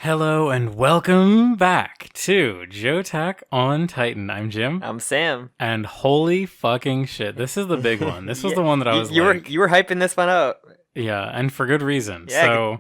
Hello and welcome back to Jo-ttack on Titan. I'm Jim. I'm Sam. And holy fucking shit, this is the big one. This was the one that I was you were hyping this one up. Yeah, and for good reason. Yeah.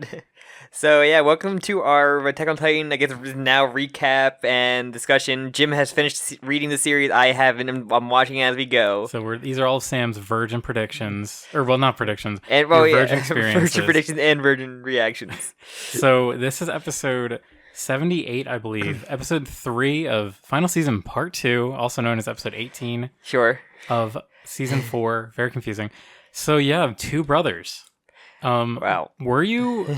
So yeah, welcome to our Attack on Titan, I guess now recap and discussion. Jim has finished reading the series. I haven't. I'm watching as we go. So these are all Sam's virgin predictions, or well, not predictions, and virgin experiences, virgin predictions and virgin reactions. So this is episode 78, I believe, episode 3 of final season part 2, also known as episode 18. Sure. Of season 4. Very confusing. So yeah, two brothers. Wow. Were you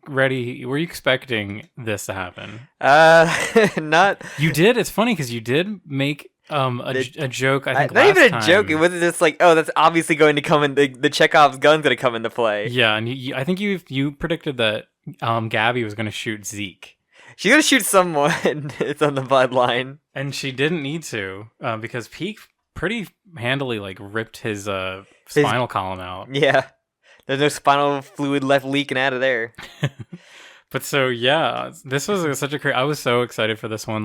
ready? Were you expecting this to happen? Not. You did. It's funny because you did make a joke. I think not last even a time. joke. It was just like, oh, that's obviously going to come in. The Chekhov's gun's going to come into play. Yeah, and I think you predicted that Gabi was going to shoot Zeke. She's going to shoot someone. It's on the bloodline, and she didn't need to because Peak pretty handily ripped his spinal column out. Yeah. There's no spinal fluid left leaking out of there. But so yeah, this was such a crazy. I was so excited for this one,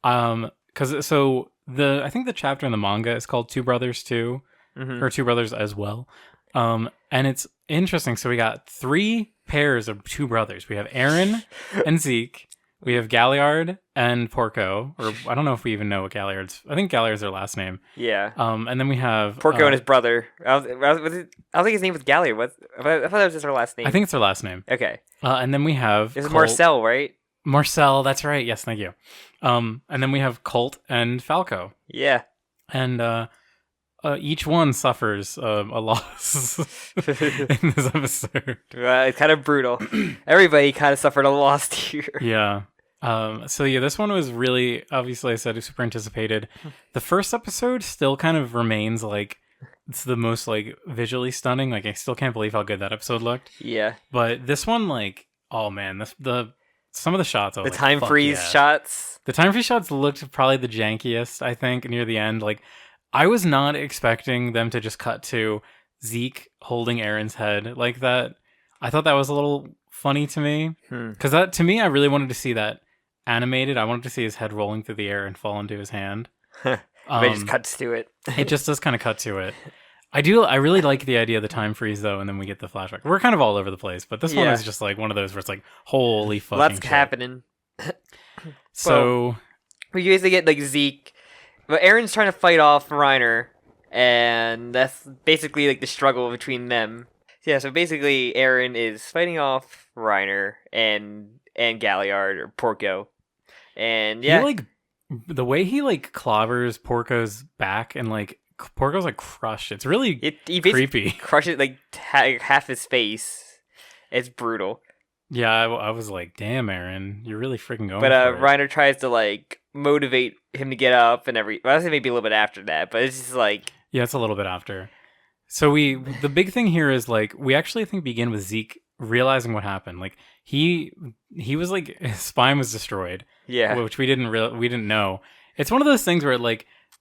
because I think the chapter in the manga is called Two Brothers Too, or Two Brothers as well, and it's interesting. So we got 3 pairs of two brothers. We have Eren and Zeke. We have Galliard and Porco, or I don't know if we even know what Galliard's. I think Galliard's their last name. Yeah. And then we have Porco and his brother. I don't think his name was Galliard. I thought that was just her last name. I think it's their last name. Okay. And then we have It's Marcel, right? Marcel, that's right. Yes, thank you. And then we have Colt and Falco. Yeah. And each one suffers a loss in this episode. It's kind of brutal. Everybody kind of suffered a loss here. Yeah. So yeah, this one was really, obviously I said, super anticipated. The first episode still kind of remains it's the most visually stunning. I still can't believe how good that episode looked. Yeah. But this one, oh man, some of the shots. The time freeze shots. The time freeze shots looked probably the jankiest, I think, near the end. I was not expecting them to just cut to Zeke holding Eren's head like that. I thought that was a little funny to me. Because to me, I really wanted to see that animated. I wanted to see his head rolling through the air and fall into his hand. But it just cuts to it. It just does kind of cut to it. I really like the idea of the time freeze, though, and then we get the flashback. We're kind of all over the place, but this one is just one of those where it's holy fucking Lots shit. happening. So... we usually get, Zeke... But Eren's trying to fight off Reiner, and that's basically, the struggle between them. Yeah, so basically, Eren is fighting off Reiner and Galliard, or Porco. And, yeah... the way he, clobbers Porco's back and, Porco's crushed. It's really creepy. Crushes half his face. It's brutal. Yeah, I was like, damn, Eren, you're really freaking going. But for it. Reiner tries to motivate him to get up and Well, I was maybe a little bit after that, but it's just yeah, it's a little bit after. So the big thing here is we actually begin with Zeke realizing what happened. He was his spine was destroyed. Yeah, which we didn't know. It's one of those things where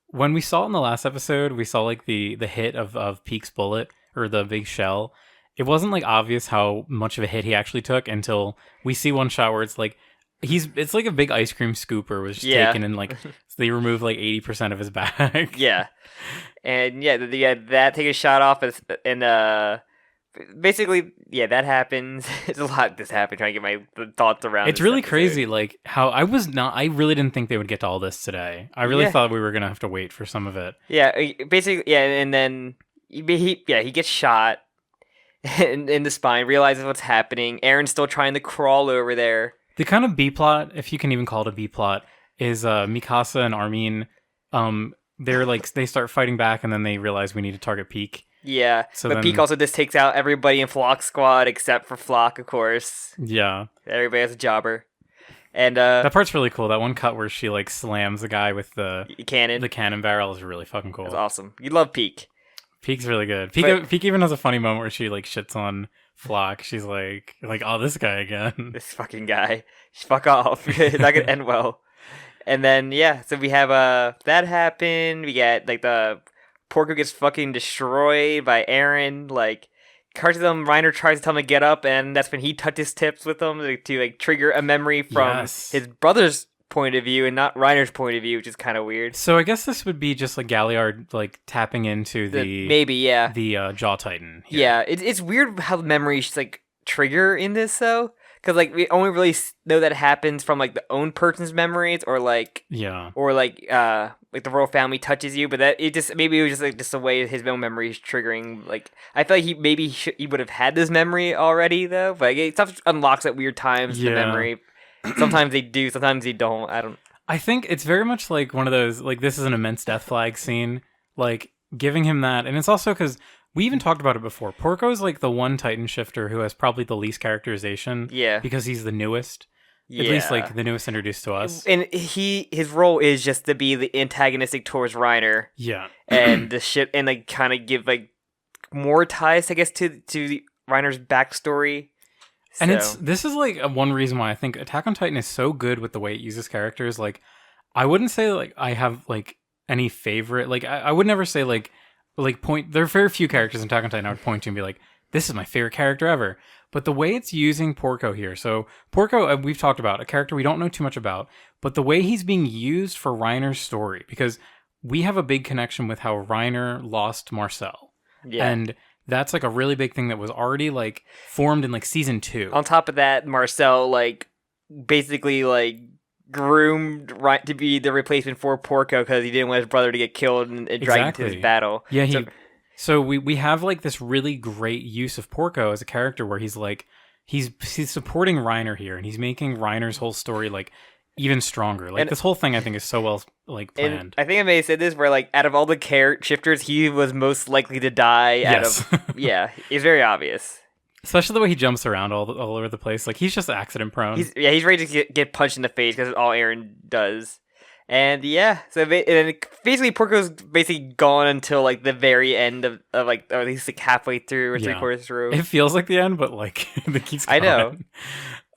when we saw it in the last episode, we saw the hit of Peak's bullet or the big shell. It wasn't obvious how much of a hit he actually took until we see one shot where it's it's a big ice cream scooper was just taken and they removed 80% of his back. Yeah, and that take a shot off and basically that happens. It's a lot this happened trying to get my thoughts around. It's really episode. Crazy how I really didn't think they would get to all this today. I really thought we were gonna have to wait for some of it. Yeah, basically and then he gets shot in the spine, realizes what's happening. Eren's still trying to crawl over there. The kind of B plot, if you can even call it a B plot, is Mikasa and Armin. They're they start fighting back, and then they realize we need to target Peak. Yeah, but Peak also just takes out everybody in Flock Squad except for Flock, of course. Yeah, everybody has a jobber. And that part's really cool. That one cut where she slams the guy with the cannon. The cannon barrel is really fucking cool. That's awesome. You love Peak. Peak's really good. Peak even has a funny moment where she shits on Flock. She's like, oh, this guy again. This fucking guy. Fuck off. It's not gonna end well. And then so we have that happen. We get the Porco gets fucking destroyed by Eren. Reiner tries to tell him to get up, and that's when he touches tips with him to like trigger a memory from his brother's point of view and not Reiner's point of view, which is kind of weird. So I guess this would be just like Galliard like tapping into the Jaw Titan. Here. Yeah, it's weird how the memories like trigger in this though, because like we only really know that it happens from like the own person's memories or like the royal family touches you, but that it was just the way his own memory is triggering. Like I feel like he would have had this memory already though, but like, stuff unlocks at weird times the memory. Sometimes they do, sometimes they don't. I think it's very much like one of those, like, this is an immense death flag scene, like, giving him that. And it's also because we even talked about it before. Porco's, like, the one Titan shifter who has probably the least characterization. Yeah. Because he's the newest. Yeah. At least, like, the newest introduced to us. And his role is just to be the antagonistic towards Reiner. Yeah. And the ship, and, like, kind of give, like, more ties, I guess, to Reiner's backstory. And this is like one reason why I think Attack on Titan is so good with the way it uses characters. Like, I wouldn't say like I have like any favorite. Like, I would never say like point. There are very few characters in Attack on Titan I would point to and be like, this is my favorite character ever. But the way it's using Porco here, so Porco we've talked about, a character we don't know too much about, but the way he's being used for Reiner's story, because we have a big connection with how Reiner lost Marcel. Yeah. And that's like a really big thing that was already like formed in like season 2. On top of that, Marcel like basically like groomed to be the replacement for Porco because he didn't want his brother to get killed and dragged into this battle. Yeah, so we have like this really great use of Porco as a character where he's like he's supporting Reiner here and he's making Reiner's whole story like even stronger. Like, this whole thing I think is so well like planned. And I think I may have said this where like out of all the shifters, he was most likely to die. Yes. Yeah, it's very obvious. Especially the way he jumps around all over the place. Like, he's just accident prone. He's ready to get punched in the face because it's all Eren does. And yeah, so basically Porco's basically gone until like the very end of like, or at least like halfway through or 3/4 through. It feels like the end, but like it keeps going. I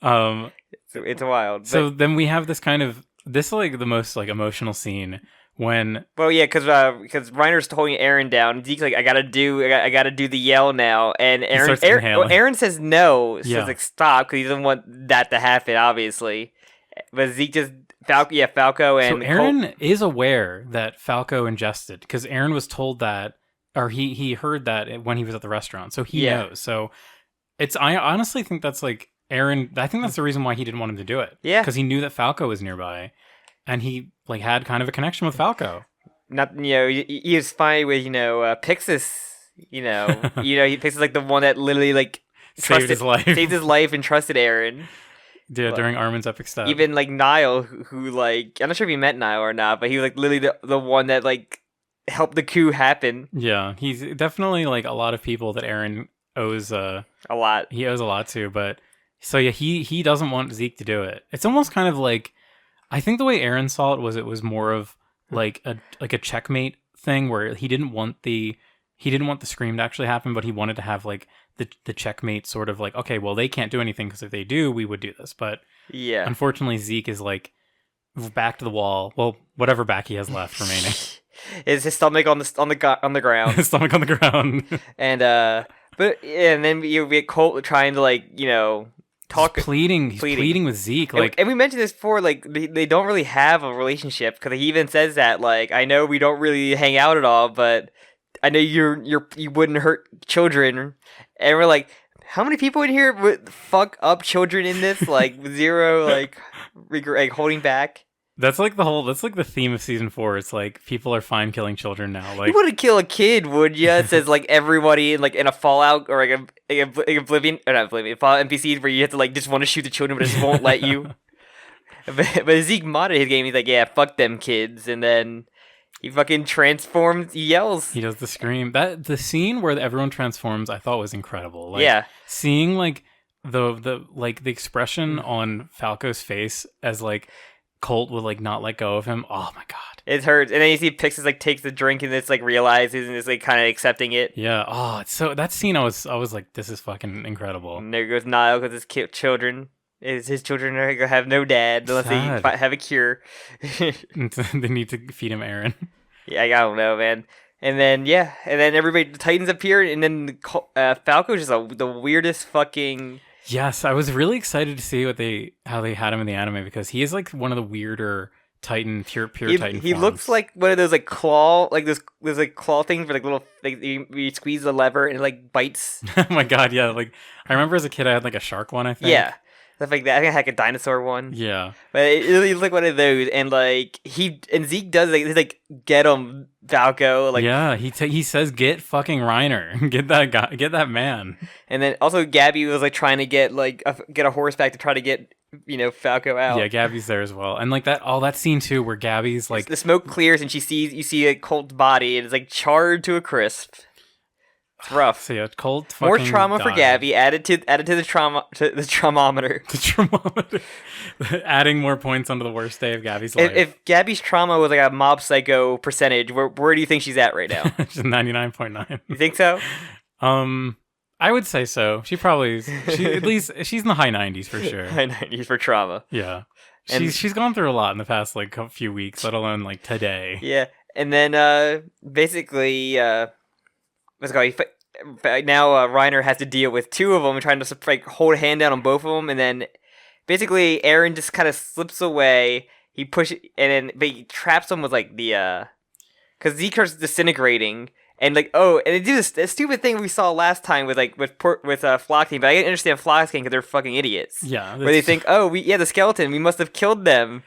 know. It's wild. So then we have this like the most like emotional scene when. Well, yeah, because Reiner's holding Eren down. And Zeke's like, I gotta do the yell now, and Eren says no. Says like stop because he doesn't want that to happen, obviously. But Zeke just Falco and so Eren is aware that Falco ingested because Eren was told that, or he heard that when he was at the restaurant, so he knows. So I honestly think that's like. Eren, I think that's the reason why he didn't want him to do it. Yeah. Because he knew that Falco was nearby, and he like had kind of a connection with Falco. He was fine with Pixis. Pixis is like the one that literally like saved his life and trusted Eren. Yeah, during Armin's epic stuff. Even like Niall, who like I'm not sure if he met Niall or not, but he was like literally the one that like helped the coup happen. Yeah, he's definitely like a lot of people that Eren owes a lot. He owes a lot to, but. So yeah, he doesn't want Zeke to do it. It's almost kind of like, I think the way Eren saw it was more of like a checkmate thing where he didn't want the scream to actually happen, but he wanted to have like the checkmate sort of like, okay, well they can't do anything because if they do, we would do this. But yeah, unfortunately Zeke is like back to the wall. Well, whatever back he has left remaining. Is his stomach on the ground? His stomach on the ground. And and then you get Colt trying to like talk, he's pleading with Zeke, like, and we mentioned this before. Like, they don't really have a relationship because he even says that, like, I know we don't really hang out at all, but I know you wouldn't hurt children, and we're like, how many people in here would fuck up children in this? Like, zero, like, holding back. That's like the theme of season 4. It's like people are fine killing children now. Like, you wouldn't kill a kid, would you? It says like everybody like in a Fallout or like a Oblivion or not Oblivion Fallout NPCs where you have to like just want to shoot the children but it just won't let you. But Zeke modded his game. He's like, yeah, fuck them kids, and then he fucking transforms. He yells. He does the scream. The scene where everyone transforms, I thought was incredible. Like, yeah, seeing like the expression on Falco's face as like. Colt would like not let go of him. Oh my god, it hurts. And then you see Pixis like takes the drink and it's like realizes and is like kind of accepting it. Yeah. Oh, it's so that scene. I was like, this is fucking incredible. And there goes Niall because his children are gonna have no dad unless they have a cure. They need to feed him Eren. Yeah, I don't know, man. And then everybody, the Titans appear, and then Falco's just the weirdest fucking. Yes, I was really excited to see how they had him in the anime, because he is like one of the weirder Titan, pure Titan. He forms. looks like one of those like claw, like those like claw things for like little, like you squeeze the lever and it like bites. Oh my god, yeah! Like I remember as a kid, I had like a shark one. I think. Yeah. Stuff like that. I think I had like a dinosaur one. Yeah. But it really looks like one of those, and like Zeke does he's like, get him, Falco. Like, yeah, he says, get fucking Reiner, get that guy, get that man. And then also Gabi was like trying to get a horseback to try to get Falco out. Yeah, Gabby's there as well, and like that scene too, where Gabby's like the smoke clears and you see a Colt's body and it's like charred to a crisp. It's rough. So yeah, Colt more fucking trauma died. for Gabi added to the trauma to the traumometer. The traumometer. Adding more points onto the worst day of Gabby's life. If Gabi's trauma was like a mob psycho percentage, where do you think she's at right now? She's 99.9. You think so? I would say so. At least she's in the high 90s for sure. High 90s for trauma. Yeah. She's gone through a lot in the past like few weeks, let alone like today. Yeah. And then basically now Reiner has to deal with two of them, trying to like hold a hand down on both of them, and then basically Eren just kind of slips away. He pushes, but he traps him with like the because Zeke starts disintegrating, and like and they do this stupid thing we saw last time with Flockstein, but I didn't understand Flockstein because they're fucking idiots. Yeah, where they think, the skeleton, we must have killed them.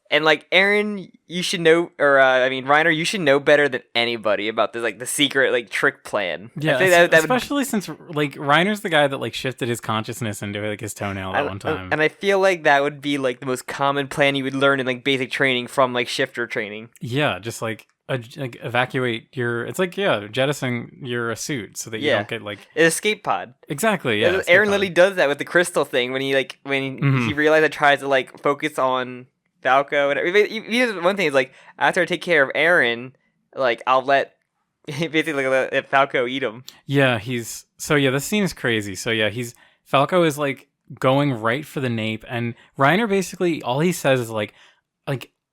And like Eren, you should know, or Reiner, you should know better than anybody about this, like the secret like trick plan. Yeah, especially since like Reiner's the guy that like shifted his consciousness into like his toenail that one time. And I feel like that would be like the most common plan you would learn in like basic training from like shifter training. Yeah, just like evacuate it's like jettison your suit so that you don't get like an escape pod. Exactly. Yeah, Eren literally does that with the crystal thing when he realized it tries to like focus on Falco, and one thing is like, after I take care of Eren, like I'll let Falco eat him. Yeah, this scene is crazy. So yeah, Falco is like going right for the nape, and Reiner basically all he says is like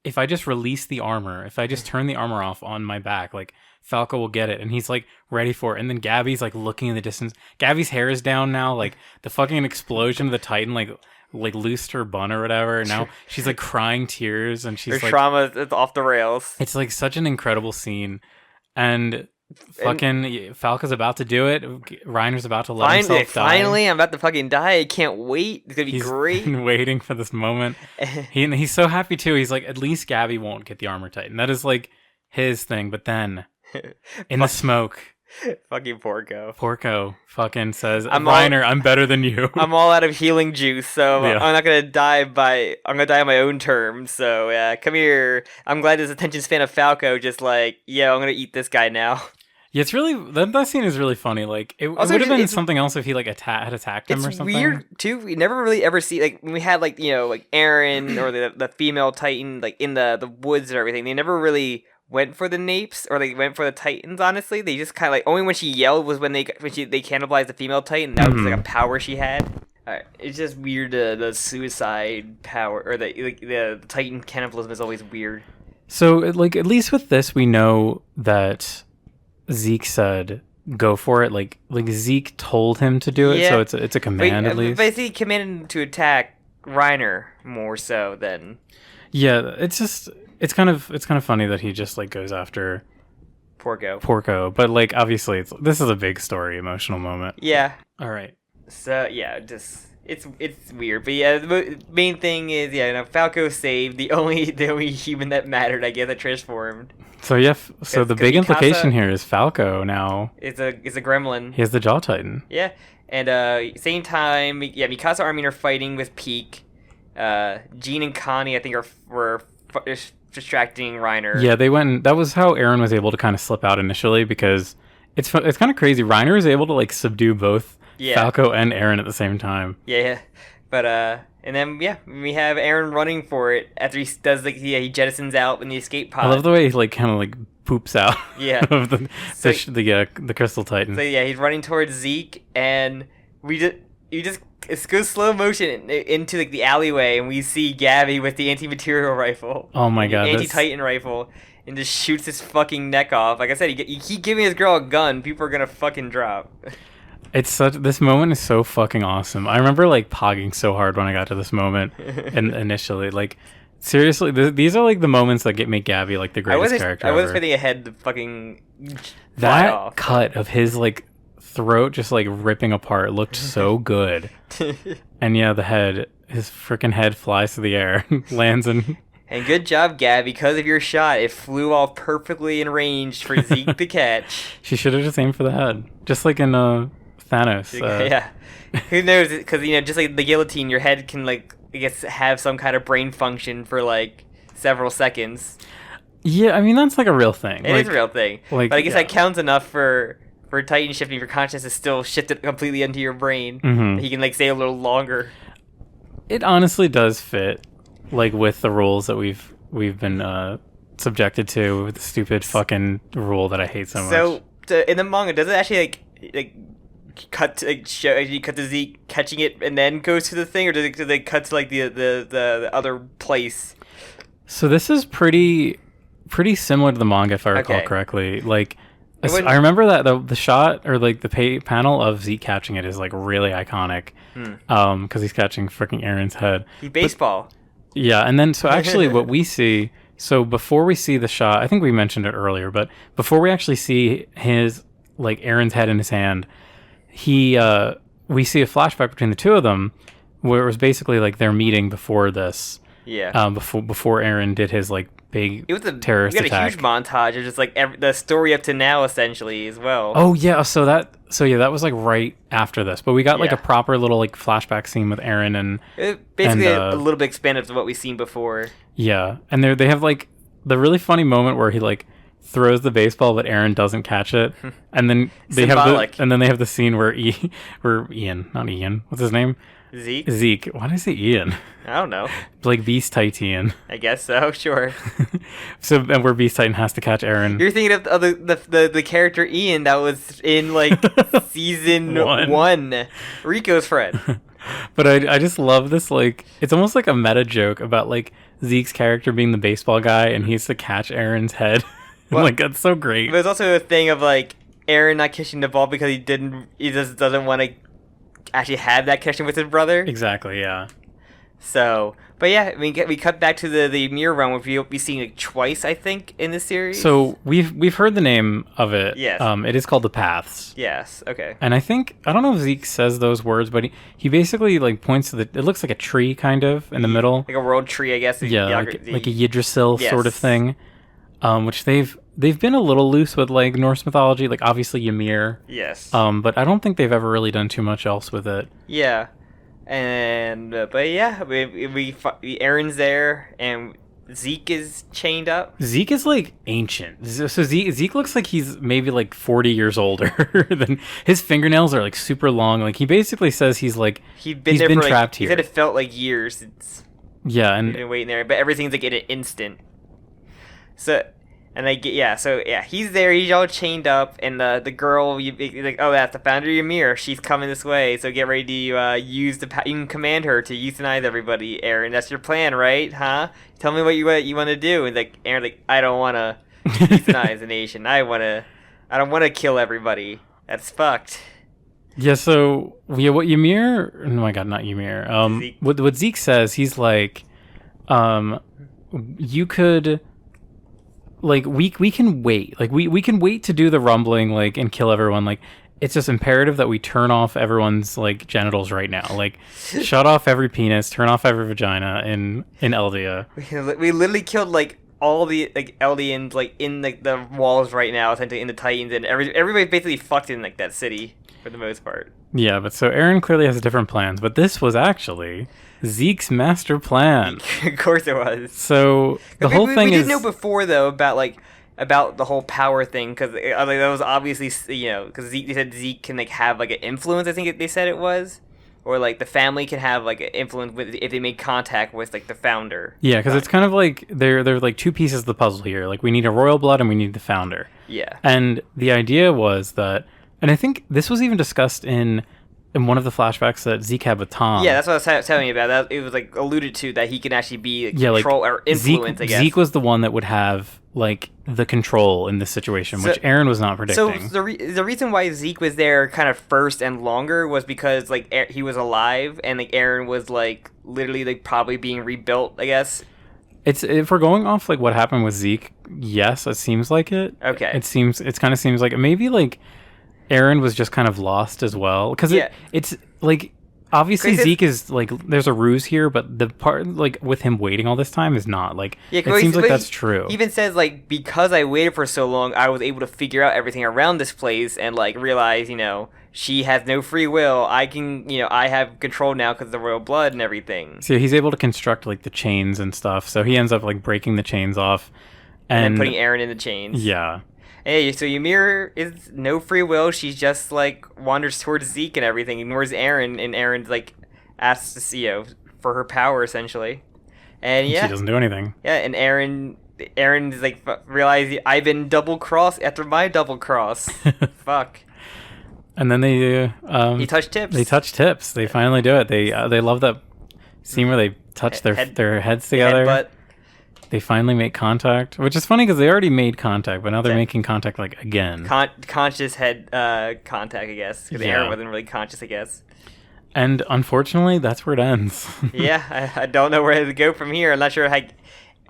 if I just release the armor, if I just turn the armor off on my back, like Falco will get it, and he's like ready for it. And then Gabby's like looking in the distance. Gabby's hair is down now, like the fucking explosion of the Titan like loosed her bun or whatever, and now she's like crying tears, and she's her trauma is off the rails. It's like such an incredible scene, and fucking Falco's about to do it. Reiner's about to let himself die. Finally, I'm about to fucking die. I can't wait. It's gonna be great. He's been waiting for this moment. He's so happy too. He's like, at least Gabi won't get the armor Titan. That is like his thing. But then in the smoke, fucking Porco fucking says, Reiner, I'm better than you. I'm all out of healing juice, so I'm not gonna die I'm gonna die on my own terms. So yeah, come here. I'm glad this attention span of Falco just like, I'm gonna eat this guy now. Yeah, it's really that scene is really funny. Like it would have been something else if he like had attacked him or something. It's weird too. We never really ever see like when we had like like Eren or the female Titan like in the woods and everything. They never really went for the napes or they went for the Titans. Honestly, they just kind of like only when she yelled was when they cannibalized the female Titan. That was like a power she had. It's just weird. The suicide power or the Titan cannibalism is always weird. So like at least with this, we know that Zeke said go for it. Like Zeke told him to do it, so it's a command at least. Basically, commanded him to attack Reiner more so than. Yeah, it's kind of funny that he just like goes after Porco, but like obviously this is a big story, emotional moment. Yeah. All right. So yeah, just it's weird, but yeah, the main thing is Falco saved the only human that mattered, I guess, that transformed. So yeah, the big implication here is Falco now. It's a gremlin. He has the Jaw Titan. Yeah, and same time, Mikasa Armin are fighting with Peak. Jean and Connie, I think, were distracting Reiner. Yeah, they went. That was how Eren was able to kind of slip out initially, because it's kind of crazy. Reiner is able to like subdue both Falco and Eren at the same time. Yeah, but and then we have Eren running for it after he does he jettisons out in the escape pod. I love the way he like kind of like poops out. Yeah, of the Crystal Titan. So yeah, he's running towards Zeke, and it goes slow motion into like the alleyway, and we see Gabi with the anti-material rifle. Oh my god, anti-Titan rifle, and just shoots his fucking neck off. Like I said, you keep giving this girl a gun, people are gonna fucking drop. This moment is so fucking awesome. I remember like pogging so hard when I got to this moment, and initially, like seriously, these are like the moments that make Gabi like the greatest character. I was ever. spinning ahead to fucking that off. Cut of his like throat just like ripping apart looked so good. And yeah, his freaking head flies through the air, lands in. And good job, Gabi. Because of your shot, it flew off perfectly in range for Zeke to catch. She should have just aimed for the head, just like in Thanos. Yeah. Who knows? Because just like the guillotine, your head can like I guess have some kind of brain function for like several seconds. Yeah, I mean that's like a real thing. It is a real thing. Like, but I guess that counts enough for Titan shifting. Your consciousness is still shifted completely into your brain. Mm-hmm. He can like stay a little longer. It honestly does fit, like with the rules that we've been subjected to with the stupid fucking rule that I hate so much. So in the manga, does it actually like cut to cut to Zeke catching it and then goes to the thing, or do they cut to like the other place? So this is pretty similar to the manga if I recall correctly. Like I remember that the shot or like the panel of Zeke catching it is like really iconic, because he's catching freaking Eren's head. He baseball. Yeah, and then so actually what we see, so before we see the shot, I think we mentioned it earlier, but before we actually see his like Eren's head in his hand, we see a flashback between the two of them where it was basically like their meeting before this. Yeah. Before Eren did his like big terrorist attack. We got a huge montage of just like the story up to now essentially as well. Oh yeah, so that was like right after this, but we got like a proper little like flashback scene with Eren and basically a little bit expanded of what we've seen before. Yeah, and they have like the really funny moment where he like throws the baseball but Eren doesn't catch it, and then they have the scene where Ian, not Ian, what's his name? Zeke. Why did I say Ian? I don't know. Like Beast Titan. I guess so. Sure. And where Beast Titan has to catch Eren. You're thinking of the character Ian that was in like season one, Rico's friend. But I just love this, like it's almost like a meta joke about like Zeke's character being the baseball guy and he has to catch Eren's head. Like that's so great. There's also a thing of like Eren not catching the ball because he just doesn't want to actually have that connection with his brother. Exactly, yeah. So, but yeah, we cut back to the mirror run, which we'll be seeing like twice, I think, in this series. So we've heard the name of it. Yes. It is called the Paths. Yes. Okay. And I don't know if Zeke says those words, but he basically like points to it looks like a tree kind of in the middle, like a world tree, I guess. Yeah, like a Yggdrasil sort of thing. Which they've been a little loose with like Norse mythology, like obviously Ymir. Yes. But I don't think they've ever really done too much else with it. Yeah. And but yeah, we Eren's there and Zeke is chained up. Zeke is like ancient. So Zeke looks like he's maybe like 40 years older than his fingernails are like super long. Like he basically says he's been trapped here. He said it felt like years. And he's been waiting there, but everything's like in an instant. He's there. He's all chained up, and the girl, like, oh, that's the founder of Ymir. She's coming this way, so get ready to use you can command her to euthanize everybody. Eren, that's your plan, right? Huh? Tell me what you want to do. And like Eren, like I don't want to euthanize the nation. I don't want to kill everybody. That's fucked. Yeah. So what Ymir? Oh my God, not Ymir. Zeke. What Zeke says, he's like, you could. Like we can wait. Like we can wait to do the rumbling like and kill everyone. Like it's just imperative that we turn off everyone's like genitals right now. Like shut off every penis, turn off every vagina in Eldia. We literally killed like all the like Eldians like in like the walls right now, essentially in the Titans, and everybody's basically fucked in like that city for the most part. Yeah, but so Eren clearly has different plans, but this was actually Zeke's master plan. Of course it was. So the whole thing we is... did know before, though, about the whole that thing, because that was obviously, because they said Zeke can like have like an influence, I think they said it was. Or like the family can have like an influence if they make contact with like the founder. Yeah, because it's kind of like they're like two pieces of the puzzle here. Like we need a royal blood and we need the founder. Yeah. And the idea was that, and I think this was even discussed in in one of the flashbacks that Zeke had with Tom. Yeah, that's what I was telling you about. That it was like alluded to that he can actually be like, control or influence. I guess Zeke was the one that would have like the control in this situation, which Eren was not predicting. So the reason why Zeke was there kind of first and longer was because like he was alive and like Eren was like literally like probably being rebuilt. I guess. If we're going off like what happened with Zeke, yes, it seems like it. Okay. It kind of seems like maybe like Eren was just kind of lost as well, because it's like obviously Zeke is like there's a ruse here, but the part like with him waiting all this time is not like it seems like that's true. He even says like because I waited for so long, I was able to figure out everything around this place and like realize she has no free will. I can I have control now because of the royal blood and everything. So he's able to construct like the chains and stuff. So he ends up like breaking the chains off and then putting Eren in the chains. Yeah. Hey, so Ymir is no free will. She just like wanders towards Zeke and everything, ignores Eren, and Eren's like asks to see for her power essentially. And yeah, she doesn't do anything. Yeah, and Eren is like realize I've been double crossed after my double cross. Fuck. And then they touch tips. They touch tips. They finally do it. They love that scene where they touch their heads together. Headbutt. They finally make contact, which is funny because they already made contact, but now they're making contact like again. Conscious head contact, I guess, because Eren wasn't really conscious, I guess. And unfortunately, that's where it ends. Yeah, I don't know where to go from here. I'm not sure how.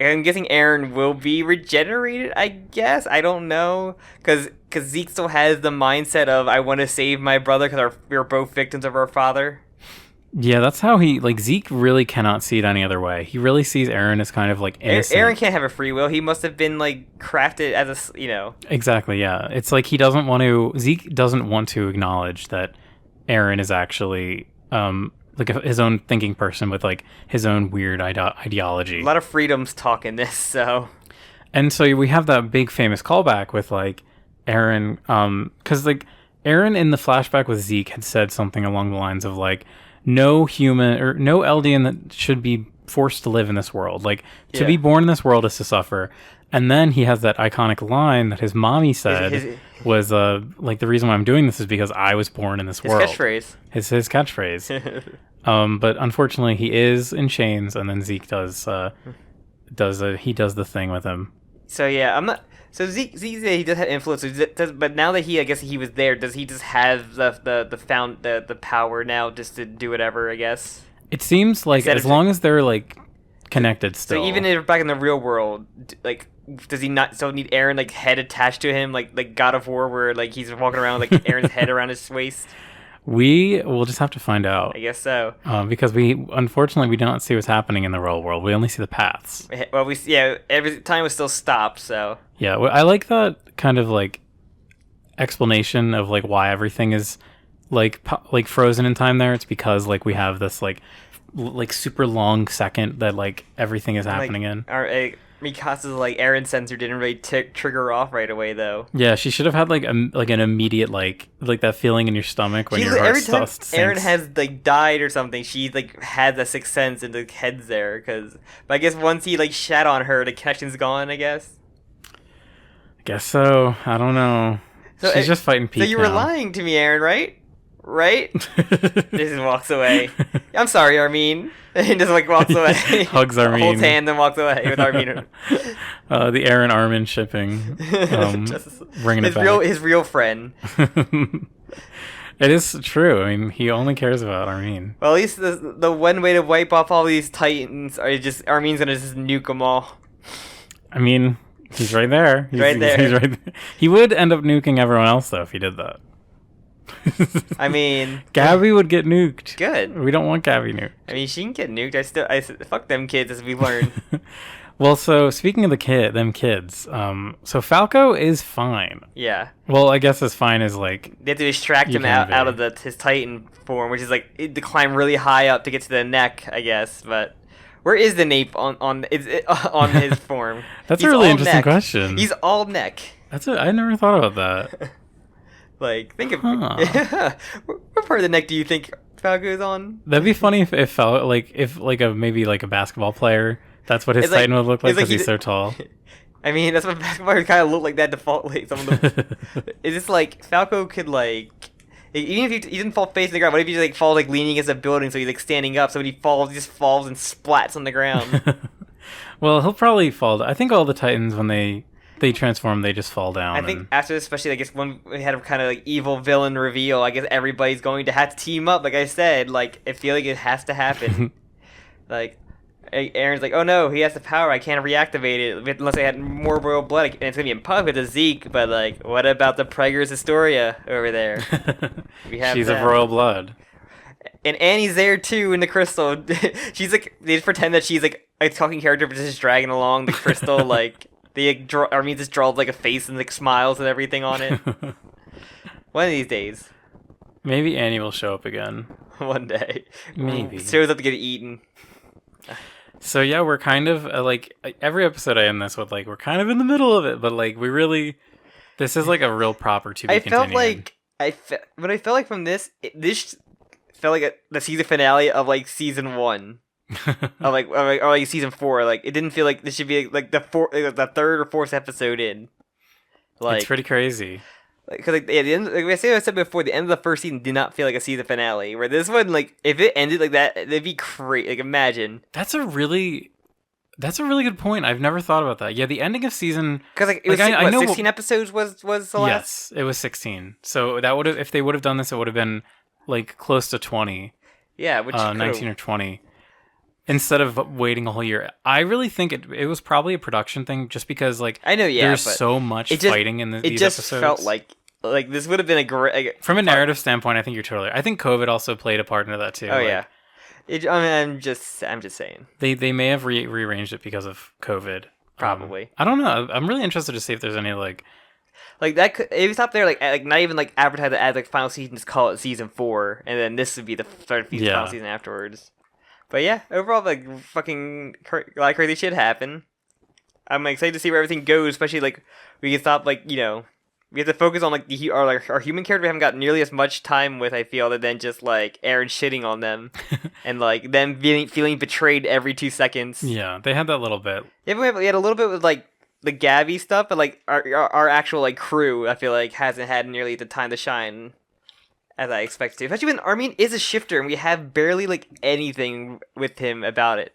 I'm guessing Eren will be regenerated, I guess. I don't know. Because Zeke still has the mindset of, I want to save my brother because we're both victims of our father. Yeah, that's how Zeke really cannot see it any other way. He really sees Eren as kind of like innocent. Eren can't have a free will. He must have been like crafted as a, Exactly, yeah. It's like Zeke doesn't want to acknowledge that Eren is actually his own thinking person with like his own weird ideology. A lot of freedoms talk in this, so. And so we have that big famous callback with like Eren, because like Eren in the flashback with Zeke had said something along the lines of like, no human or no Eldian that should be forced to live in this world. Like to be born in this world is to suffer. And then he has that iconic line that his mommy said was like the reason why I'm doing this is because I was born in this world. His catchphrase. His catchphrase. But unfortunately he is in chains, and then Zeke does the thing with him. So yeah, I'm not. So Zeke he does have influence, but now that I guess he was there, does he just have the power now just to do whatever? I guess it seems like as long as they're like connected still. So even if they're back in the real world, like does he not still need Eren like head attached to him like God of War, where like he's walking around with like Eren's head around his waist? We will just have to find out. I guess so. Because unfortunately we do not see what's happening in the real world. We only see the paths. Well, every time was still stopped. So yeah, I like that kind of like explanation of like why everything is like frozen in time. There, it's because like we have this like super long second that like everything is happening in. Mikasa's like Eren sensor didn't really trigger off right away though. Yeah, she should have had like an immediate like that feeling in your stomach when your heart sinks. Eren has like died or something, she like had the sixth sense and the head's there but I guess once he like shat on her, the connection's gone. I guess so. I don't know. So she's just fighting Pete. So you were lying to me, Eren, right? Just walks away. I'm sorry, Armin. And just like walks away. Hugs Armin. Holds hand and walks away with Armin. The Eren Armin shipping. Bringing it back. His real friend. It is true. I mean, he only cares about Armin. Well, at least the one way to wipe off all these Titans are just Armin's gonna just nuke them all. I mean, he's right there. He's right there. He would end up nuking everyone else though if he did that. I mean, Gabi would get nuked. Good. We don't want Gabi nuked. I mean, she can get nuked. I fuck them kids, as we learned. Well, so speaking of them kids, so Falco is fine. Yeah. Well, I guess as fine as like they have to extract him out of his Titan form, which is like to climb really high up to get to the neck, I guess. But where is the nape on his form? That's a really interesting question. He's all neck. I never thought about that. Like, think of what part of the neck do you think Falco is on? That'd be funny if maybe a basketball player. That's what his Titan would look like because he's so tall. I mean, that's what basketball players kind of look like that defaultly. Is this like Falco could like? Even if he didn't fall face on the ground, what if he just like falls like leaning against a building, so he's like standing up, so when he falls, he just falls and splats on the ground. Well, he'll probably fall. I think all the Titans, when they transform, they just fall down. I think after, especially, I guess when we had a kind of like evil villain reveal, I guess everybody's going to have to team up. Like I said, like I feel like it has to happen. Like Eren's like, oh no, he has the power. I can't reactivate it unless I had more royal blood. And it's gonna be in pub with a Zeke. But like, what about the Prager's Historia over there? She's of royal blood. And Annie's there too in the crystal. She's like, they just pretend that she's like a talking character, but just dragging along the crystal like. Armin just draws like a face and like smiles and everything on it. One of these days. Maybe Annie will show up again. One day. Maybe. Shows up to get eaten. So yeah, we're kind of like every episode I end this with like we're kind of in the middle of it, but like we really this is like a real proper to be continued. I felt like from this felt like the season finale of like season 1. or like season 4. Like it didn't feel like this should be like the third or fourth episode in. Like it's pretty crazy. Because like the end, like I said before, the end of the first season did not feel like a season finale. Where this one, like if it ended like that, it'd be great. Like imagine. That's a really good point. I've never thought about that. Yeah, the ending of season because like it was I know 16 episodes was the last. Yes, it was 16. So that would have if they would have done this, it would have been like close to 20. Yeah, which 19 or 20. Instead of waiting a whole year, I really think it was probably a production thing, just because like I know, yeah, there's so much fighting in these episodes. It just felt like this would have been a great. Like, from a narrative standpoint, I think you're totally. I think COVID also played a part into that too. Oh yeah, I'm just saying they may have rearranged it because of COVID. Probably. I don't know. I'm really interested to see if there's any like that could, if you stop there, like not even like advertise it as like final season, just call it season 4, and then this would be the third final season afterwards. But yeah, overall, like fucking a lot of crazy shit happened. I'm excited to see where everything goes, especially like we can stop like we have to focus on like our human character we haven't got nearly as much time with. I feel other than just like Eren shitting on them and like them feeling betrayed every 2 seconds. Yeah, they had that little bit. Yeah, we had a little bit with like the Gabi stuff, but like our actual like crew, I feel like hasn't had nearly the time to shine as I expect to. Especially when Armin is a shifter and we have barely like anything with him about it.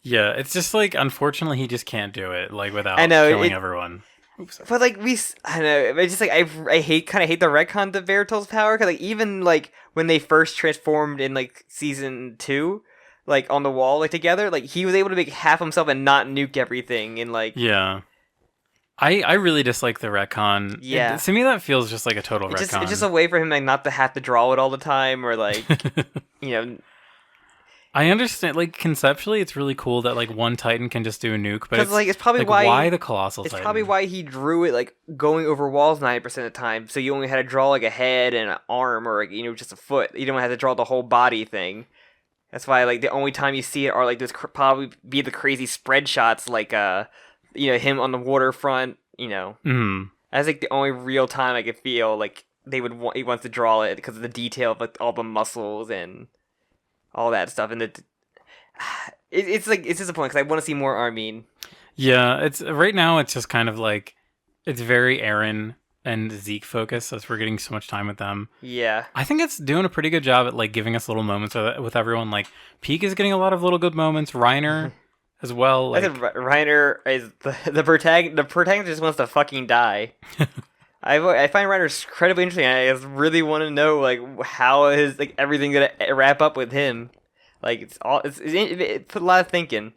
Yeah, it's just like unfortunately he just can't do it like without killing everyone. Oops. But like I don't know. It's just like I hate the retcon to Veritol's power, because like even like when they first transformed in like season 2, like on the wall like together, like he was able to make half himself and not nuke everything and like yeah. I really dislike the retcon. Yeah. To me, that feels just like a total retcon. It's just a way for him like not to have to draw it all the time, or like, I understand. Like conceptually, it's really cool that like one Titan can just do a nuke, but it's probably like, why the colossal Titan? It's probably why he drew it like going over walls 90% of the time. So you only had to draw like a head and an arm, or like, just a foot. You don't have to draw the whole body thing. That's why like the only time you see it are like this probably be the crazy spread shots, like him on the waterfront, That's like the only real time I could feel like he wants to draw it because of the detail of like all the muscles and all that stuff, and it's disappointing because I want to see more Armin. Yeah, it's right now. It's just kind of like it's very Eren and Zeke focused, as we're getting so much time with them. Yeah, I think it's doing a pretty good job at like giving us little moments with everyone. Like Peak is getting a lot of little good moments. Reiner. As well, like Reiner is the protagonist. The protagonist just wants to fucking die. I find Reiner incredibly interesting. I just really want to know like how is like everything gonna wrap up with him. Like it put a lot of thinking,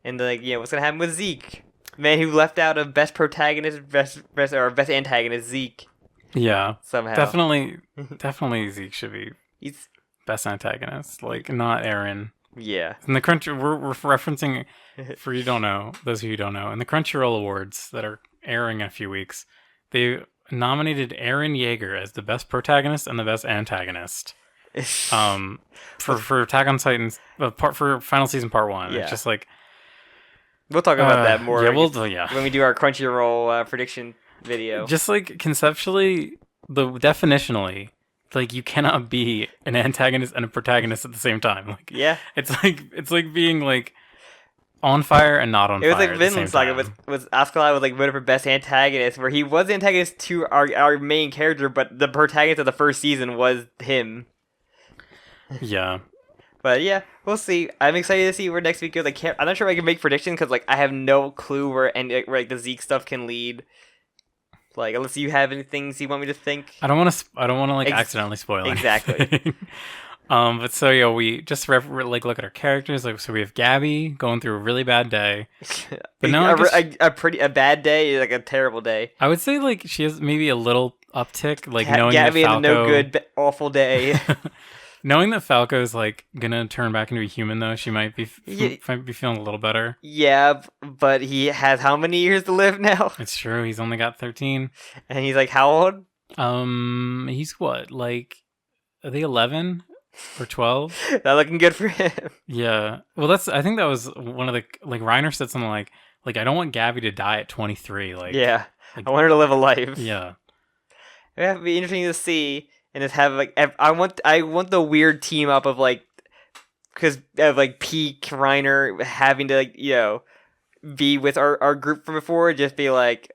and like what's gonna happen with Zeke, man who left out of best protagonist, best antagonist Zeke. Yeah, somehow definitely Zeke should be best antagonist, like not Eren. Yeah. In the we're referencing, for those of you who don't know, in the Crunchyroll Awards that are airing in a few weeks, they nominated Eren Yeager as the best protagonist and the best antagonist. For Attack on Titan, for Final Season Part 1. Yeah. It's just like we'll talk about that more. Yeah, when we do our Crunchyroll prediction video. Just like conceptually, definitionally. Like you cannot be an antagonist and a protagonist at the same time. Like yeah, it's like being like on fire and not on It was fire like at the same Vinland Saga time. was Askeladd was like voted for best antagonist, where he was the antagonist to our main character, but the protagonist of the first season was him. Yeah. But yeah, we'll see. I'm excited to see where next week goes. I'm not sure if I can make predictions because like I have no clue where like the Zeke stuff can lead. Like unless you have any things you want me to think. I don't want to. I don't want to like accidentally spoil exactly. anything. But so yeah, we just like look at our characters. Like, so we have Gabi going through a really bad day. But now a bad day is like a terrible day. I would say like she has maybe a little uptick, like knowing Gabi that Falco, had a no good, awful day. Knowing that Falco's like gonna turn back into a human, though, she might be feeling a little better. Yeah, but he has how many years to live now? It's true. He's only got 13, and he's like how old? He's what, like, are they 11 or 12? Not looking good for him. Yeah. Well, I think that was one of the like Reiner said something like I don't want Gabi to die at 23. Like, yeah, I want her to live a life. Yeah. It would be interesting to see. And just have like I want the weird team up of like because of like peak Reiner having to like be with our group from before, just be like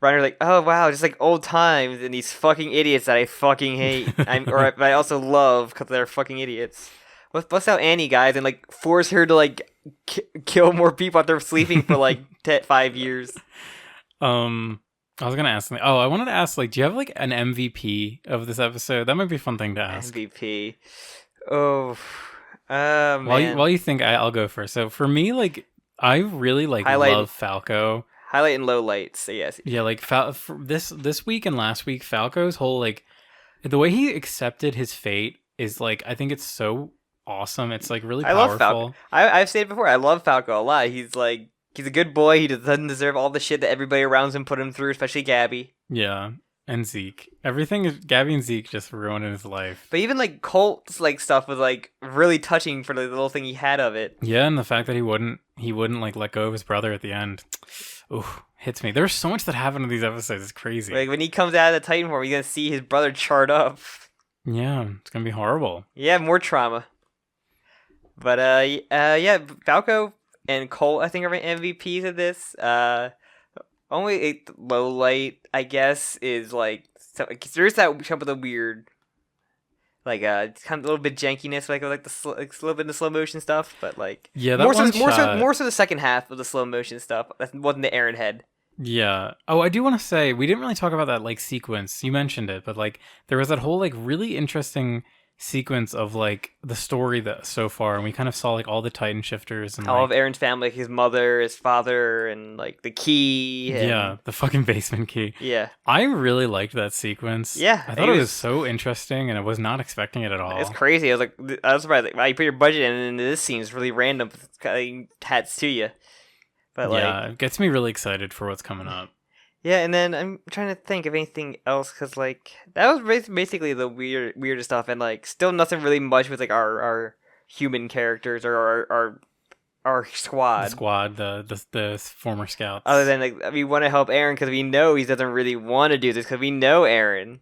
Reiner like, oh wow, just like old times and these fucking idiots that I fucking hate. But I also love because they're fucking idiots. Let's bust out Annie, guys, and like force her to like kill more people after sleeping for like 5 years. I was gonna ask something. Oh, I wanted to ask, like, do you have like an MVP of this episode? That might be a fun thing to ask. MVP. Oh, While you think, I'll go first. So for me, like, I really love Falco. Highlight and low lights. So yes. Yeah, like this week and last week, Falco's whole like the way he accepted his fate is like, I think it's so awesome. It's like really powerful. I love Falco. I've said it before. I love Falco a lot. He's a good boy. He doesn't deserve all the shit that everybody around him put him through, especially Gabi. Yeah, and Zeke. Everything is Gabi and Zeke just ruined his life. But even like Colt's like stuff was like really touching for the little thing he had of it. Yeah, and the fact that he wouldn't like let go of his brother at the end, ooh, hits me. There's so much that happened in these episodes. It's crazy. Like when he comes out of the Titan form, he's gonna see his brother charred up. Yeah, it's gonna be horrible. Yeah, more trauma. But yeah, Falco and Colt, I think, are MVPs of this. Only a low light, I guess, is like there's that some of the weird, like kind of a little bit jankiness, like a little bit of the slow motion stuff, but like yeah, that more so the second half of the slow motion stuff. That wasn't the Eren head. Yeah. Oh, I do want to say we didn't really talk about that like sequence. You mentioned it, but like there was that whole like really interesting sequence of like the story that so far, and we kind of saw like all the Titan shifters and all of Eren's family, like his mother, his father, and like the key. Yeah, the fucking basement key. Yeah, I really liked that sequence. Yeah, I thought it was so interesting, and I was not expecting it at all. It's crazy. I was surprised. Like, wow, you put your budget in, and this scene is really random. Hats to you, but like, yeah, it gets me really excited for what's coming up. Yeah, and then I'm trying to think of anything else because like that was basically the weirdest stuff, and like still nothing really much with like our human characters or our squad. The former scouts. Other than like we want to help Eren because we know he doesn't really want to do this because we know Eren.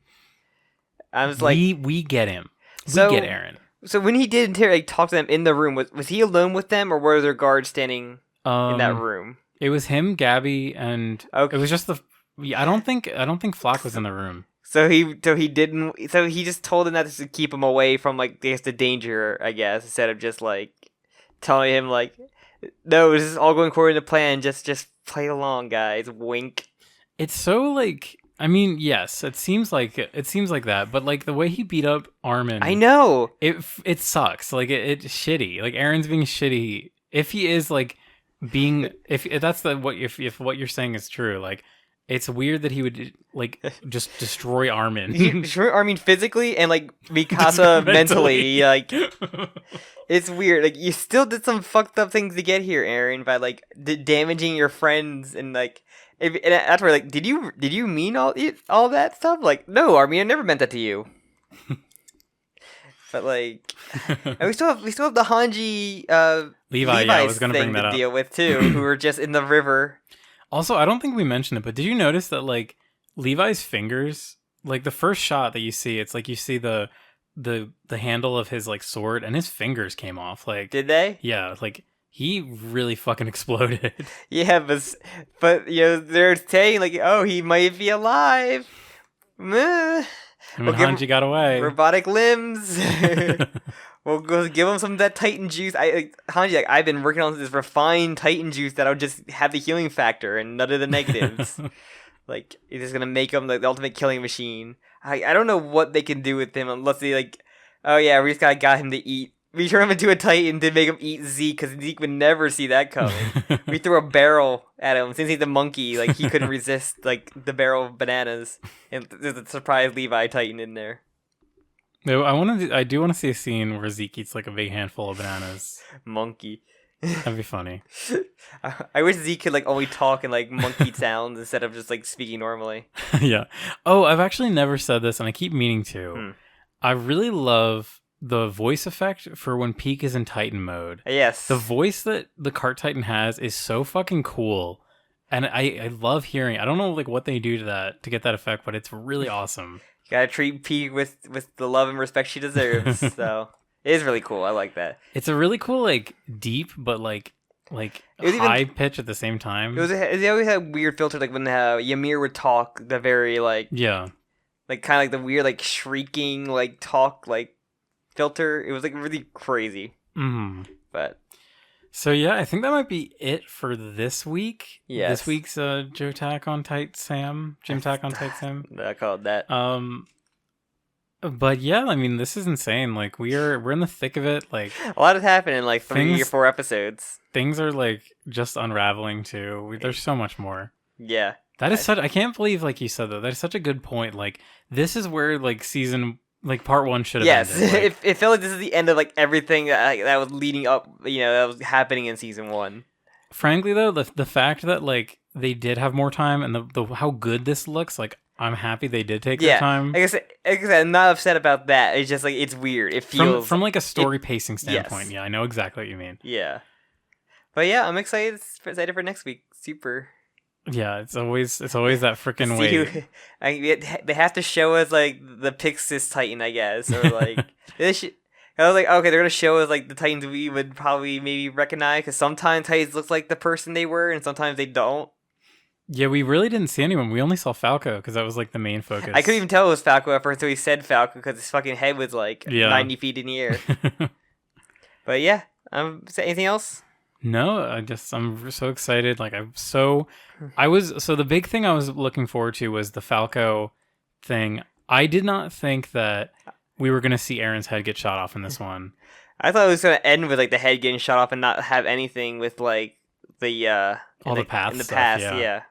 I was like, we get him. We get Eren. So when he did talk to them in the room, was he alone with them or were there guards standing in that room? It was him, Gabi, and it was just I don't think Flock was in the room. So he just told him that to keep him away from like the danger, I guess, instead of just like telling him like, no, this is all going according to plan. Just play along, guys. Wink. It's so like, I mean, yes, it seems like that, but like the way he beat up Armin, I know it sucks. Like it's shitty. Like Eren's being shitty. If he is like being, if that's if what you're saying is true, like. It's weird that he would like just destroy Armin. Destroy Armin physically and like Mikasa mentally. Like it's weird. Like you still did some fucked up things to get here, Eren, by like damaging your friends and like. And that's where like, did you mean all that stuff? Like, no, Armin, I never meant that to you. But like, and we still have the Hanji Levi. Yeah, I was gonna bring that up. Deal with too, who were just in the river. Also, I don't think we mentioned it, but did you notice that like Levi's fingers, like the first shot that you see, it's like you see the handle of his like sword and his fingers came off. Like, did they? Yeah, like he really fucking exploded. Yeah, but they're saying like, oh, he might be alive. Meh. I mean, Hanji got away. Robotic limbs. We'll go give him some of that Titan juice. Hanji, I've been working on this refined Titan juice that'll just have the healing factor and none of the negatives. Like, it's just gonna make him the ultimate killing machine. I don't know what they can do with him unless they like, oh yeah, we just got him to eat. We turn him into a Titan to make him eat Zeke, because Zeke would never see that coming. We threw a barrel at him. Since he's a monkey, like, he couldn't resist, like, the barrel of bananas. And there's a surprise Levi Titan in there. I do want to see a scene where Zeke eats like a big handful of bananas. Monkey. That'd be funny. I wish Zeke could like only talk in like monkey sounds instead of just like speaking normally. Yeah. Oh, I've actually never said this, and I keep meaning to. I really love the voice effect for when Peak is in Titan mode. Yes. The voice that the Cart Titan has is so fucking cool. And I love hearing. I don't know like what they do to that to get that effect, but it's really awesome. Gotta treat Peak with the love and respect she deserves. So it is really cool. I like that. It's a really cool, like deep, but like high pitch at the same time. They always had a weird filter, like when Ymir would talk, the very like like kind of like the weird like shrieking like talk like filter. It was like really crazy. But so yeah, I think that might be it for this week. Yes. This week's Jo-ttack on Tight Sam. Jim-tack on Tight Sam. I called that. But yeah, I mean, this is insane. Like we're in the thick of it. Like a lot has happened in like 3 or 4 episodes. Things are like just unraveling too. There's so much more. Yeah. That is I can't believe like you said though. That is such a good point. Like this is where like part 1 should have ended. Yes, it felt like this is the end of like everything that was leading up, that was happening in season 1. Frankly though, the fact that like they did have more time and the how good this looks, like I'm happy they did take their time. Like I said, I'm not upset about that. It's just like it's weird. It feels from like a story pacing standpoint. Yes. Yeah, I know exactly what you mean. Yeah, but yeah, I'm excited for next week. Super. Yeah, it's always that freaking way. They have to show us like the Pixis Titan, I guess, or like I was like, okay, they're gonna show us like the Titans we would probably maybe recognize, because sometimes Titans look like the person they were, and sometimes they don't. Yeah, we really didn't see anyone. We only saw Falco because that was like the main focus. I couldn't even tell it was Falco at first until he said Falco, because his fucking head was like 90 feet in the air. But yeah, anything else? No, I'm so excited. Like so the big thing I was looking forward to was the Falco thing. I did not think that we were going to see Eren's head get shot off in this one. I thought it was going to end with like the head getting shot off and not have anything with like the all the paths in the stuff, past, yeah.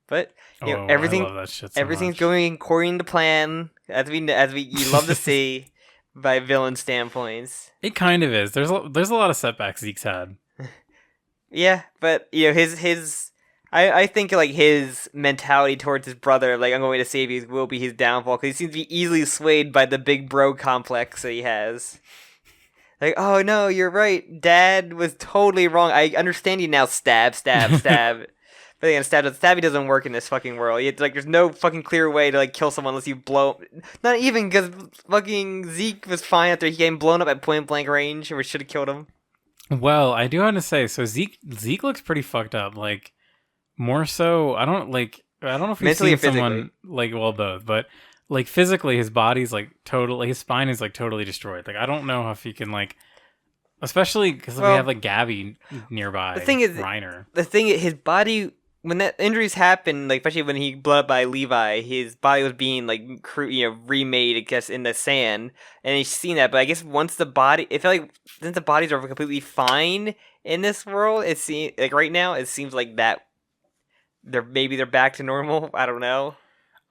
But everything's going according to plan, as we you love to see by villain standpoints. It kind of is. There's a lot of setbacks Zeke's had. Yeah, but his I think like his mentality towards his brother, like I'm going to save you, will be his downfall, because he seems to be easily swayed by the big bro complex that he has. Like, oh no, you're right, Dad was totally wrong. I understand you now. Stab. But again, stabby doesn't work in this fucking world. There's no fucking clear way to like kill someone unless you blow. Not even, because fucking Zeke was fine after he came blown up at point blank range, or we should have killed him. Well, I do have to say, so Zeke looks pretty fucked up. Like, more so, I don't know if we've seen someone like, well, both, but like physically, his body's like his spine is like totally destroyed. Like, I don't know if he can like, especially because we have like Gabi nearby. The thing is, his body, when that injuries happened, like especially when he blew up by Levi, his body was being like remade, I guess, in the sand, and he's seen that. But I guess once I feel like since the bodies are completely fine in this world, it seems like right now it seems like that they're back to normal. I don't know.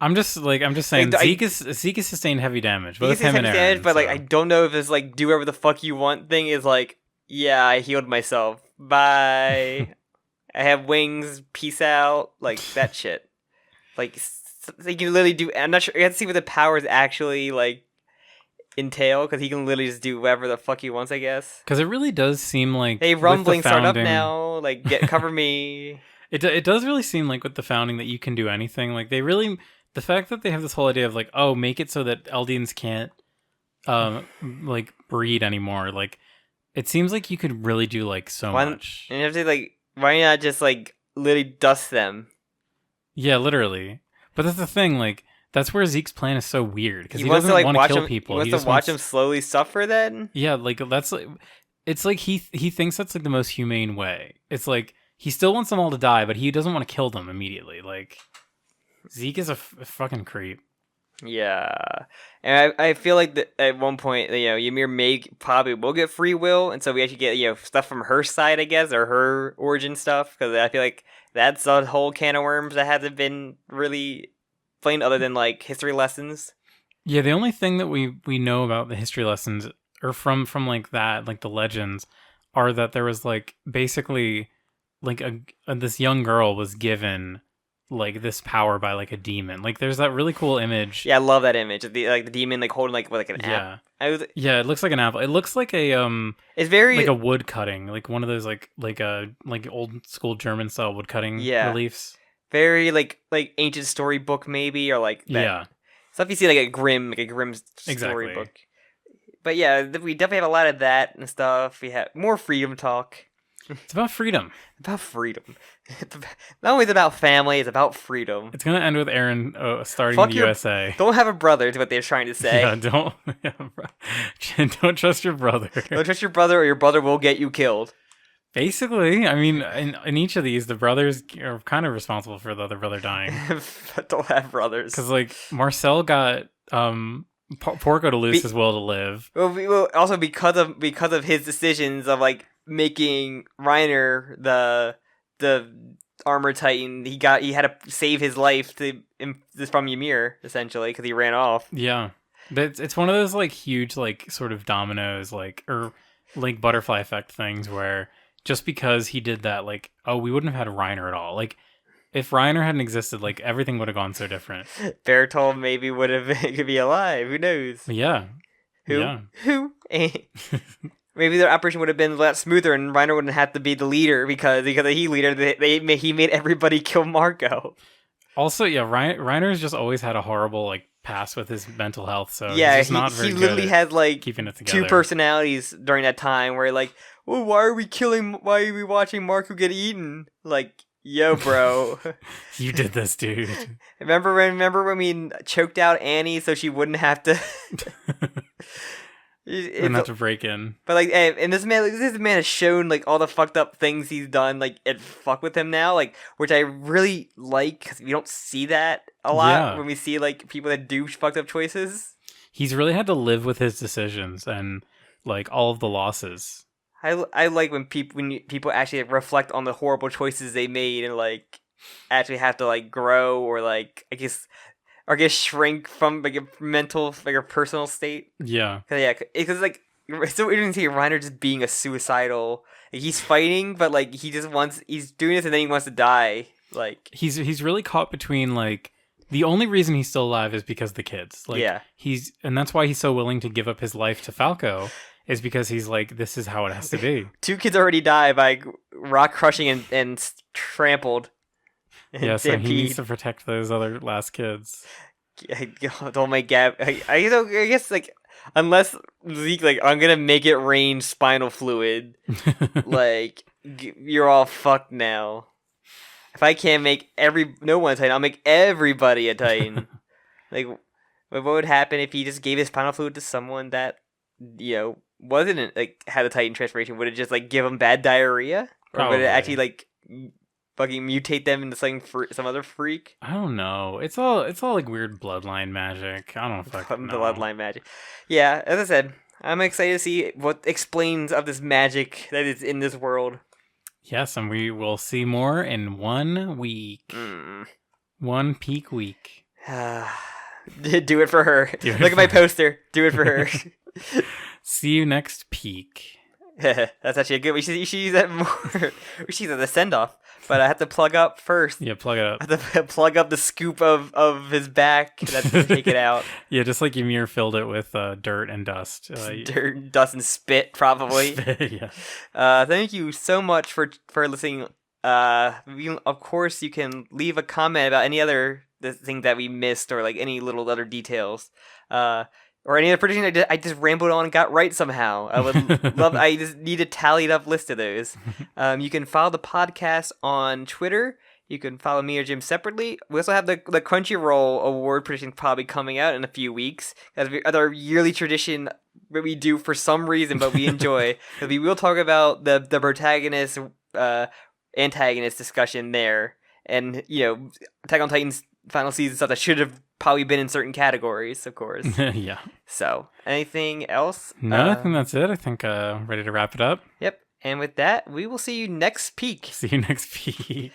I'm just saying, Zeke has sustained heavy damage. Both him and Eren, but like I don't know if this like do whatever the fuck you want thing is like, yeah, I healed myself. Bye. I have wings. Peace out. Like that shit. Like you can literally do. I'm not sure. You have to see what the powers actually like entail, because he can literally just do whatever the fuck he wants, I guess. Because it really does seem like, hey, rumbling, start up now. Like cover me. It does really seem like with the founding that you can do anything. Like the fact that they have this whole idea of like, oh, make it so that Eldians can't like breed anymore. Like it seems like you could really do like so much. And you have to like, why not just like literally dust them? Yeah, literally. But that's the thing, like that's where Zeke's plan is so weird because he wants doesn't to like want watch to kill him. people. He wants to watch him slowly suffer. Then yeah, like that's like it's like he thinks that's like the most humane way. It's like he still wants them all to die, but he doesn't want to kill them immediately. Like Zeke is a fucking creep. Yeah, and I feel like that at one point, Ymir probably will get free will, and so we actually get stuff from her side, I guess, or her origin stuff, because I feel like that's a whole can of worms that hasn't been really explained other than like history lessons. Yeah, the only thing that we know about the history lessons or from like that, like the legends, are that there was like basically like this young girl was given like this power by like a demon. Like there's that really cool image. Yeah, I love that image of the demon like holding like an apple. Yeah, it looks like an apple. It looks like a it's very like a wood cutting, like one of those like old school German style wood cutting reliefs. Very like ancient storybook maybe, or like that stuff you see like a Grimm storybook. But yeah, we definitely have a lot of that and stuff. We have more freedom talk. It's about freedom. About freedom. Not only is it about family, it's about freedom. It's gonna end with Eren starting the USA. Don't have a brother, is what they're trying to say. Yeah, don't trust your brother. Don't trust your brother, or your brother will get you killed. Basically, I mean, in each of these, the brothers are kind of responsible for the other brother dying. Don't have brothers. Because like Marcel got Porco to lose his will to live. Well, also because of his decisions of like making Reiner the armor titan, he had to save his life from Ymir essentially because he ran off. Yeah, but it's one of those like huge like sort of dominoes like or like butterfly effect things where just because he did that, like, oh, we wouldn't have had Reiner at all. Like if Reiner hadn't existed, like everything would have gone so different. Bertolt maybe would have could be alive. Who knows? Yeah. Who? Maybe their operation would have been a lot smoother, and Reiner wouldn't have to be the leader because he leader. He made everybody kill Marco. Also, yeah, Reiner's just always had a horrible like past with his mental health. So yeah, he's not very he literally had like keeping it together. Two personalities during that time where like, well, why are we watching Marco get eaten? Like, yo, bro, you did this, dude. Remember when we choked out Annie so she wouldn't have to. Wouldn't have to break in. But like, and this man has shown like all the fucked up things he's done, like and fuck with him now, like which I really like because we don't see that a lot when we see like people that do fucked up choices. He's really had to live with his decisions and like all of the losses. I like when people actually reflect on the horrible choices they made and like actually have to like grow or like I guess shrink from like a mental, like a personal state. Yeah. Because like it's so interesting to see Reiner just being a suicidal. Like, he's fighting, but like he's doing this and then he wants to die. Like he's really caught between like the only reason he's still alive is because the kids. Like and that's why he's so willing to give up his life to Falco. Is because he's like, this is how it has to be. 2 kids already die by rock crushing and trampled. Yeah, so he needs to protect those other last kids. Don't make Gab. I guess like unless Zeke like I'm gonna make it rain spinal fluid. Like you're all fucked now. If I can't make no one a Titan, I'll make everybody a Titan. Like what would happen if he just gave his spinal fluid to someone that wasn't like had a Titan transformation? Would it just like give him bad diarrhea, or Probably. would it actually like fucking mutate them into some other freak? I don't know. It's all like weird bloodline magic. I don't fucking know. Bloodline magic. Yeah, as I said, I'm excited to see what explains of this magic that is in this world. Yes, and we will see more in 1 week. 1 peak week. Do it for her. Look at my poster. Do it for her. See you next peak. That's actually a good. We should use that more. We should use the send off. But I have to plug up first. Yeah, plug it up. I have to plug up the scoop of his back. That's to take it out. Yeah, just like Ymir filled it with dirt and dust. Dirt, dust, and spit, probably. Yeah. Thank you so much for listening. Of course, you can leave a comment about any other thing that we missed or like any little other details. or any other prediction I just rambled on and got right somehow. I would love. I just need a tallied up list of those. You can follow the podcast on Twitter. You can follow me or Jim separately. We also have the Crunchyroll award prediction probably coming out in a few weeks. That's our yearly tradition that we do for some reason, but we enjoy. We will talk about the protagonist antagonist discussion there, and Attack on Titan's final season stuff that should have probably been in certain categories, of course. Yeah. So, anything else? No, I think that's it. I think ready to wrap it up. Yep. And with that, we will see you next peak. See you next week.